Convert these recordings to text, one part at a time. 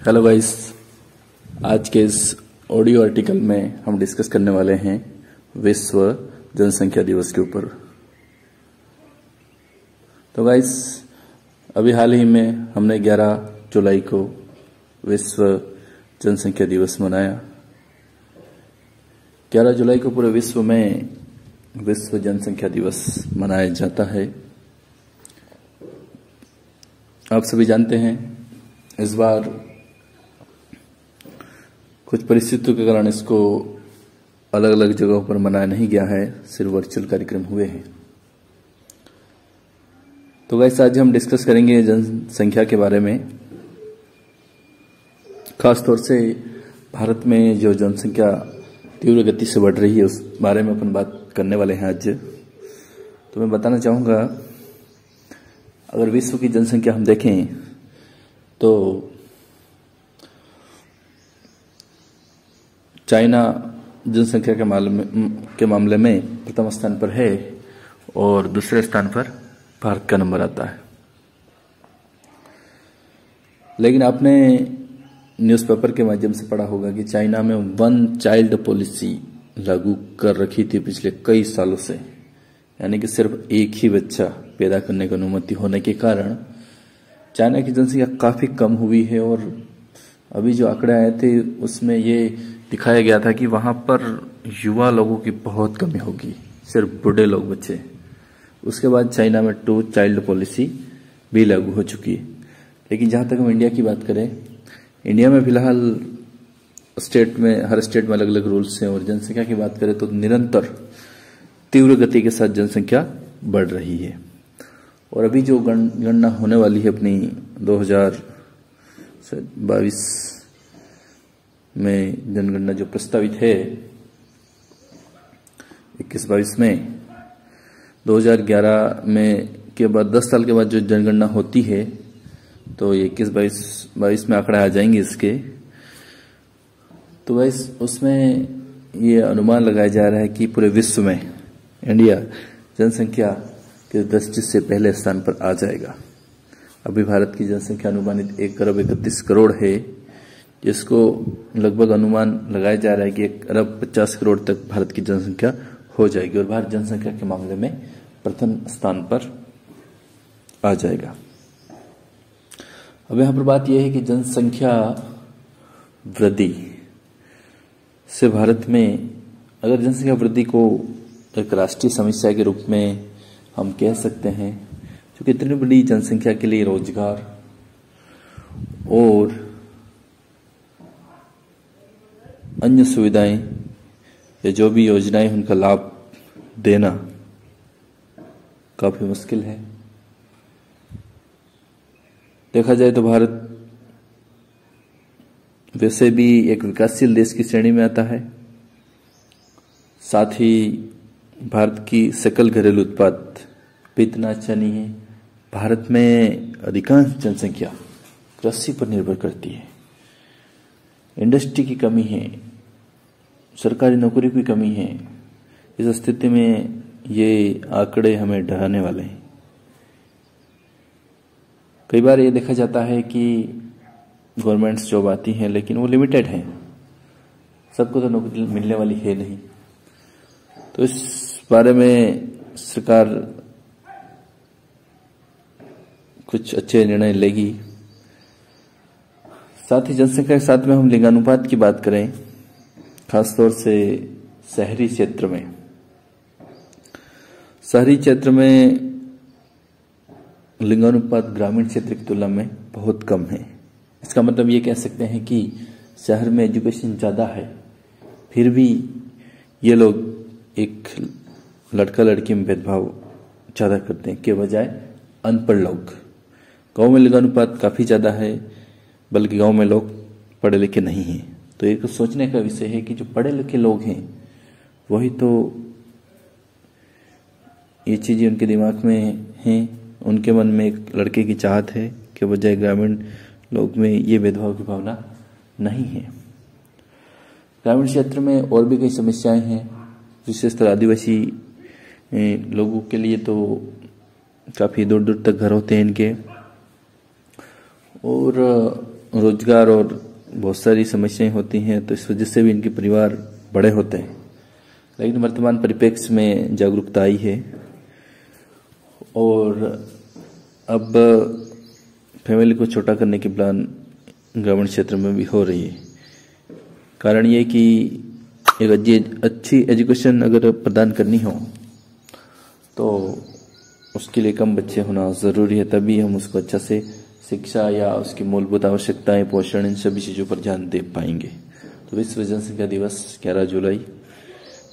Hello guys, आज के इस ऑडियो आर्टिकल में हम डिस्कस करने वाले हैं विश्व जनसंख्या दिवस के ऊपर। तो गाइस, अभी हाल ही में हमने 11 जुलाई को विश्व जनसंख्या दिवस मनाया। 11 जुलाई को पूरे विश्व में विश्व जनसंख्या दिवस मनाया जाता है। आप सभी जानते हैं इस बार कुछ परिस्थितियों के कारण इसको अलग अलग जगहों पर मनाया नहीं गया है, सिर्फ वर्चुअल कार्यक्रम हुए हैं। तो गाइस, आज हम डिस्कस करेंगे जनसंख्या के बारे में। खास तौर से भारत में जो जनसंख्या तीव्र गति से बढ़ रही है उस बारे में अपन बात करने वाले हैं आज। तो मैं बताना चाहूँगा, अगर विश्व की जनसंख्या हम देखें तो चाइना जनसंख्या के मामले में प्रथम स्थान पर है और दूसरे स्थान पर भारत का नंबर आता है। लेकिन आपने न्यूज़पेपर के माध्यम से पढ़ा होगा कि चाइना में वन चाइल्ड पॉलिसी लागू कर रखी थी पिछले कई सालों से, यानी कि सिर्फ एक ही बच्चा पैदा करने की अनुमति होने के कारण चाइना की जनसंख्या काफ़ी कम हुई है। और अभी जो आंकड़े आए थे उसमें ये दिखाया गया था कि वहाँ पर युवा लोगों की बहुत कमी होगी, सिर्फ बूढ़े लोग बचे। उसके बाद चाइना में 2 चाइल्ड पॉलिसी भी लागू हो चुकी है। लेकिन जहाँ तक हम इंडिया की बात करें, इंडिया में फिलहाल हर स्टेट में अलग अलग रूल्स हैं। और जनसंख्या की बात करें तो निरंतर तीव्र गति के साथ जनसंख्या बढ़ रही है। और अभी जो गणना होने वाली है अपनी 2022 में, जनगणना जो प्रस्तावित है 21-22 में, 2011 में के बाद 10 साल के बाद जो जनगणना होती है तो ये 21-22 में आंकड़े आ जाएंगे इसके। तो वैसे उसमें ये अनुमान लगाया जा रहा है कि पूरे विश्व में इंडिया जनसंख्या के दृष्टि से पहले स्थान पर आ जाएगा। अभी भारत की जनसंख्या अनुमानित 1,31,00,00,000 है, जिसको लगभग अनुमान लगाया जा रहा है कि 1,50,00,00,000 तक भारत की जनसंख्या हो जाएगी और भारत जनसंख्या के मामले में प्रथम स्थान पर आ जाएगा। अब यहाँ पर बात यह है कि जनसंख्या वृद्धि से भारत में, अगर जनसंख्या वृद्धि को एक राष्ट्रीय समस्या के रूप में हम कह सकते हैं, क्योंकि इतनी बड़ी जनसंख्या के लिए रोजगार और अन्य सुविधाएं या जो भी योजनाएं उनका लाभ देना काफी मुश्किल है। देखा जाए तो भारत वैसे भी एक विकासशील देश की श्रेणी में आता है। साथ ही भारत की सकल घरेलू उत्पाद भी इतना अच्छा नहीं है। भारत में अधिकांश जनसंख्या कृषि पर निर्भर करती है। इंडस्ट्री की कमी है, सरकारी नौकरी की कमी है। इस स्थिति में ये आंकड़े हमें डराने वाले हैं। कई बार ये देखा जाता है कि गवर्नमेंट्स जॉब आती हैं लेकिन वो लिमिटेड हैं, सबको तो नौकरी मिलने वाली है नहीं। तो इस बारे में सरकार कुछ अच्छे निर्णय लेगी। साथ ही जनसंख्या के साथ में हम लिंगानुपात की बात करें, खासतौर से शहरी क्षेत्र में लिंगानुपात ग्रामीण क्षेत्र की तुलना में बहुत कम है। इसका मतलब ये कह सकते हैं कि शहर में एजुकेशन ज़्यादा है, फिर भी ये लोग एक लड़का लड़की में भेदभाव ज़्यादा करते हैं के बजाय अनपढ़ लोग। गांव में लिंगानुपात काफ़ी ज़्यादा है, बल्कि गांव में लोग पढ़े लिखे नहीं हैं। तो एक सोचने का विषय है कि जो पढ़े लिखे लोग हैं वही तो ये चीज़ें उनके दिमाग में हैं, उनके मन में एक लड़के की चाहत है के बजाय ग्रामीण लोग में ये भेदभाव की भावना नहीं है। ग्रामीण क्षेत्र में और भी कई समस्याएं हैं, विशेषकर आदिवासी लोगों के लिए तो काफ़ी दूर दूर तक घर होते हैं इनके। और रोजगार और बहुत सारी समस्याएं होती हैं, तो इस वजह से भी इनके परिवार बड़े होते हैं। लेकिन वर्तमान परिप्रेक्ष्य में जागरूकता आई है और अब फैमिली को छोटा करने की प्लान ग्रामीण क्षेत्र में भी हो रही है। कारण ये कि एक अच्छी एजुकेशन अगर प्रदान करनी हो तो उसके लिए कम बच्चे होना ज़रूरी है, तभी हम उसको अच्छा से शिक्षा या उसकी मूलभूत आवश्यकताएं, पोषण, इन सभी चीज़ों पर ध्यान दे पाएंगे। तो विश्व जनसंख्या दिवस 11 जुलाई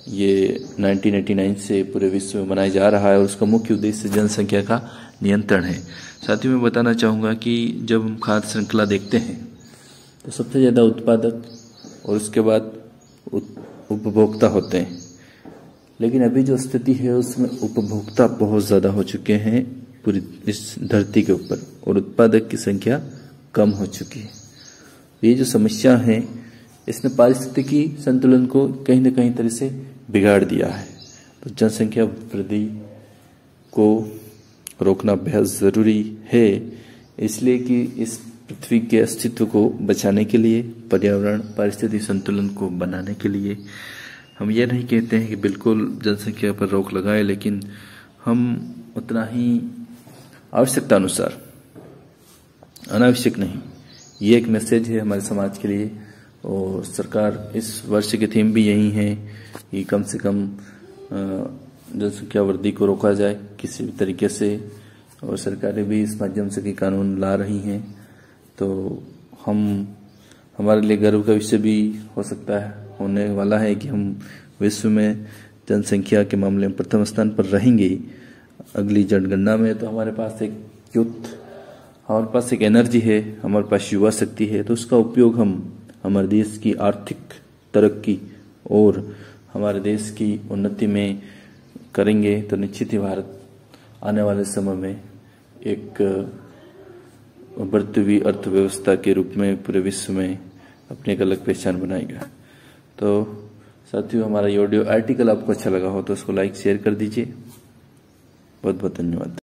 ये 1989 से पूरे विश्व में मनाया जा रहा है और उसका मुख्य उद्देश्य जनसंख्या का नियंत्रण है। साथ ही मैं बताना चाहूँगा कि जब हम खाद्य श्रृंखला देखते हैं तो सबसे ज़्यादा उत्पादक और उसके बाद उपभोक्ता होते हैं, लेकिन अभी जो स्थिति है उसमें उपभोक्ता बहुत ज़्यादा हो चुके हैं पूरी इस धरती के ऊपर और उत्पादक की संख्या कम हो चुकी है। ये जो समस्या है इसने पारिस्थितिकी संतुलन को कहीं न कहीं तरह से बिगाड़ दिया है। तो जनसंख्या वृद्धि को रोकना बेहद ज़रूरी है, इसलिए कि इस पृथ्वी के अस्तित्व को बचाने के लिए, पर्यावरण पारिस्थितिक संतुलन को बनाने के लिए हम ये नहीं कहते हैं कि बिल्कुल जनसंख्या पर रोक लगाए, लेकिन हम उतना ही आवश्यकता अनुसार, अनावश्यक नहीं। ये एक मैसेज है हमारे समाज के लिए और सरकार इस वर्ष की थीम भी यही है कि कम से कम जनसंख्या वृद्धि को रोका जाए किसी भी तरीके से, और सरकारें भी इस माध्यम से कई कानून ला रही हैं। तो हमारे लिए गर्व का विषय भी हो सकता है, होने वाला है कि हम विश्व में जनसंख्या के मामले में प्रथम स्थान पर रहेंगे अगली जनगणना में। तो हमारे पास एक यूथ, हमारे पास एक एनर्जी है, हमारे पास युवा शक्ति है, तो उसका उपयोग हम हमारे देश की आर्थिक तरक्की और हमारे देश की उन्नति में करेंगे तो निश्चित ही भारत आने वाले समय में एक बढ़ती हुई अर्थव्यवस्था के रूप में पूरे विश्व में अपनी एक अलग पहचान बनाएगा। तो साथियों, हमारा ये ऑडियो आर्टिकल आपको अच्छा लगा हो तो उसको लाइक शेयर कर दीजिए। बहुत बहुत धन्यवाद।